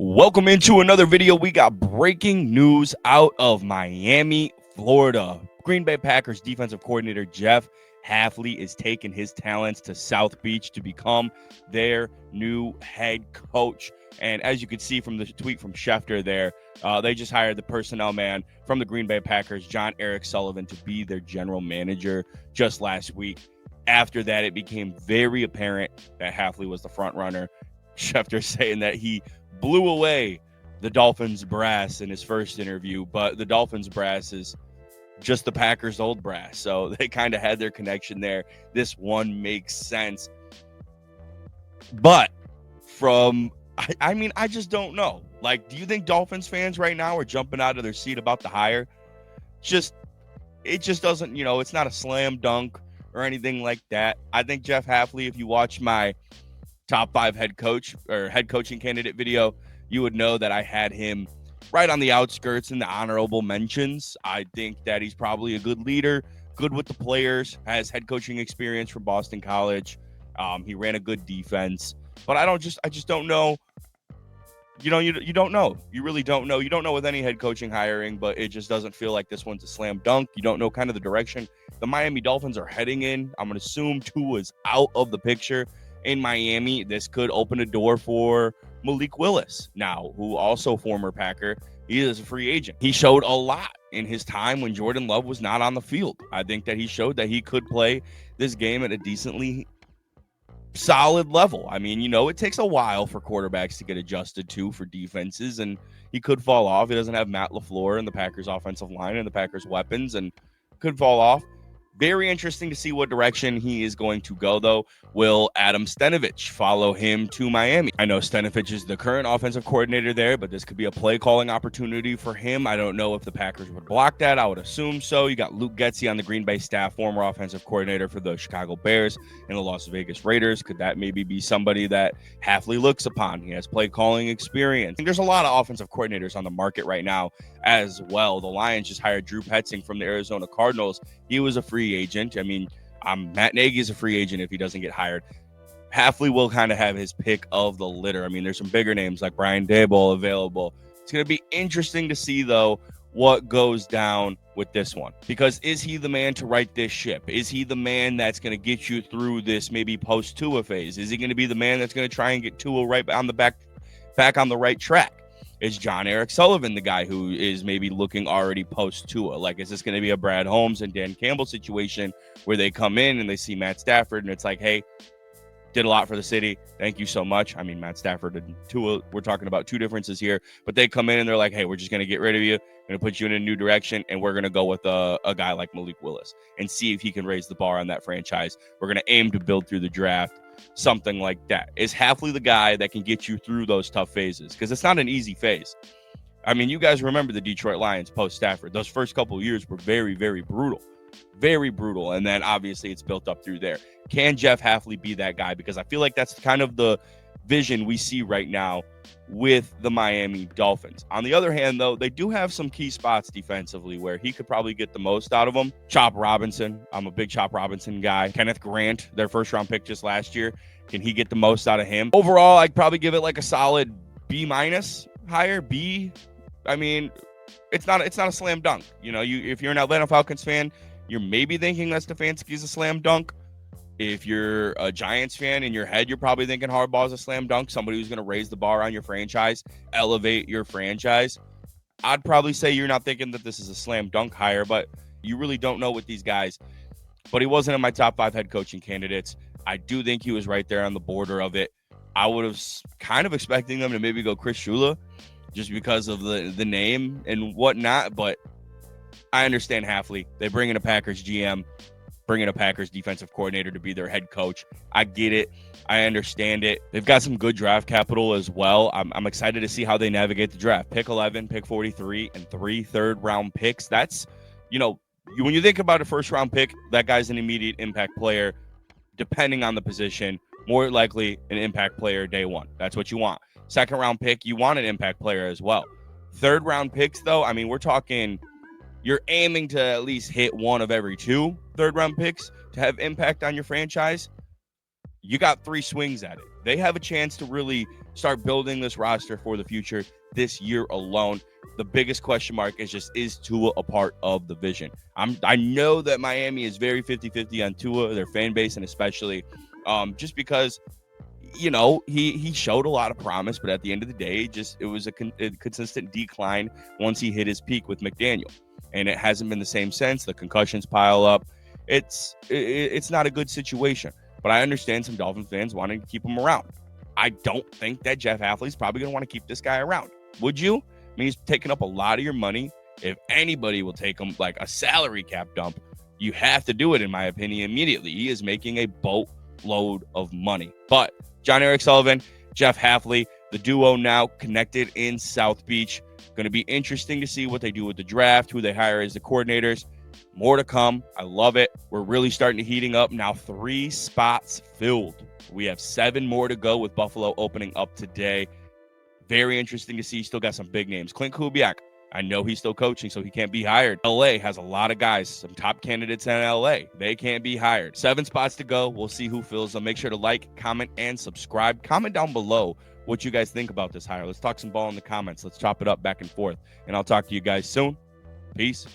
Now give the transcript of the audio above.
Welcome into another video. We got breaking news out of Miami, Florida. Green Bay Packers defensive coordinator Jeff Hafley is taking his talents to South Beach to become their new head coach. And as you can see from the tweet from Schefter there, they just hired the personnel man from the Green Bay Packers, John Eric Sullivan, to be their general manager just last week. After that, it became very apparent that Hafley was the front runner. Schefter saying that he blew away the Dolphins brass in his first interview, but the Dolphins brass is just the Packers old brass. So they kind of had their connection there. This one makes sense. But I just don't know. Like, do you think Dolphins fans right now are jumping out of their seat about the hire? It just doesn't, it's not a slam dunk or anything like that. I think Jeff Hafley, if you watch my top 5 head coaching candidate video, you would know that I had him right on the outskirts in the honorable mentions. I think that he's probably a good leader, good with the players, has head coaching experience from Boston College. He ran a good defense, but I just don't know. You don't know. You really don't know. You don't know with any head coaching hiring, but it just doesn't feel like this one's a slam dunk. You don't know kind of the direction the Miami Dolphins are heading in. I'm going to assume Tua is out of the picture in Miami. This could open a door for Malik Willis, now, who also former Packer. He is a free agent. He showed a lot in his time when Jordan Love was not on the field. I think that he showed that he could play this game at a decently solid level. I mean, it takes a while for quarterbacks to get adjusted to for defenses, and he could fall off. He doesn't have Matt LaFleur and the Packers offensive line and the Packers weapons, and could fall off. Very interesting to see what direction he is going to go, though. Will Adam Stenavich follow him to Miami? I know Stenavich is the current offensive coordinator there, but this could be a play calling opportunity for him. I don't know if the Packers would block that. I would assume so. You got Luke Getsy on the Green Bay staff, former offensive coordinator for the Chicago Bears and the Las Vegas Raiders. Could that maybe be somebody that Hafley looks upon? He has play calling experience. There's a lot of offensive coordinators on the market right now as well. The Lions just hired Drew Petzing from the Arizona Cardinals. He was a free agent. I mean, Matt Nagy is a free agent if he doesn't get hired. Hafley will kind of have his pick of the litter. I mean, there's some bigger names like Brian Daboll available. It's going to be interesting to see, though, what goes down with this one. Because is he the man to right this ship? Is he the man that's going to get you through this maybe post-Tua phase? Is he going to be the man that's going to try and get Tua right on the back on the right track? Is John Eric Sullivan the guy who is maybe looking already post-Tua? Like, is this going to be a Brad Holmes and Dan Campbell situation where they come in and they see Matt Stafford and it's like, hey, did a lot for the city. Thank you so much. I mean, Matt Stafford and Tua, we're talking about two differences here, but they come in and they're like, hey, we're just going to get rid of you. We're going to put you in a new direction, and we're going to go with a guy like Malik Willis and see if he can raise the bar on that franchise. We're going to aim to build through the draft, something like that. Is Hafley the guy that can get you through those tough phases? Because it's not an easy phase. I mean, you guys remember the Detroit Lions post-Stafford. Those first couple of years were very, very brutal. Very brutal. And then obviously it's built up through there. Can Jeff Hafley be that guy? Because I feel like that's kind of the vision we see right now with the Miami Dolphins. On the other hand, though, they do have some key spots defensively where he could probably get the most out of them. Chop Robinson. I'm a big Chop Robinson guy. Kenneth Grant, their first round pick just last year. Can he get the most out of him? Overall, I'd probably give it like a solid B- higher B. I mean, it's not a slam dunk. If you're an Atlanta Falcons fan, you're maybe thinking that Stefanski's a slam dunk. If you're a Giants fan, in your head, you're probably thinking Harbaugh's a slam dunk, somebody who's going to raise the bar on your franchise, elevate your franchise. I'd probably say you're not thinking that this is a slam dunk hire, but you really don't know with these guys. But he wasn't in my top 5 head coaching candidates. I do think he was right there on the border of it. I would have kind of expecting them to maybe go Chris Shula just because of the name and whatnot, but I understand Hafley. They bring in a Packers GM, bring in a Packers defensive coordinator to be their head coach. I get it. I understand it. They've got some good draft capital as well. I'm excited to see how they navigate the draft. Pick 11, pick 43, and 3 third-round picks. That's, when you think about a first-round pick, that guy's an immediate impact player, depending on the position. More likely an impact player day one. That's what you want. Second-round pick, you want an impact player as well. Third-round picks, though, I mean, we're talking you're aiming to at least hit one of every 2 third-round picks to have impact on your franchise. You got 3 swings at it. They have a chance to really start building this roster for the future this year alone. The biggest question mark is Tua a part of the vision? I know that Miami is very 50-50 on Tua, their fan base, and especially just because, you know, he showed a lot of promise, but at the end of the day, it was a consistent decline once he hit his peak with McDaniel, and it hasn't been the same since. The concussions pile up. It's not a good situation, but I understand some Dolphins fans wanting to keep him around. I don't think that Jeff Hafley is probably going to want to keep this guy around. Would you? I mean, he's taking up a lot of your money. If anybody will take him like a salary cap dump, you have to do it, in my opinion, immediately. He is making a boatload of money. But John Eric Sullivan, Jeff Hafley, the duo now connected in South Beach. Going to be interesting to see what they do with the draft, who they hire as the coordinators. More to come. I love it. We're really starting to heating up. Now 3 spots filled. We have 7 more to go with Buffalo opening up today. Very interesting to see. Still got some big names. Clint Kubiak. I know he's still coaching, so he can't be hired. LA has a lot of guys, some top candidates in LA. They can't be hired. 7 spots to go. We'll see who fills them. Make sure to like, comment, and subscribe. Comment down below what you guys think about this hire. Let's talk some ball in the comments. Let's chop it up back and forth. And I'll talk to you guys soon. Peace.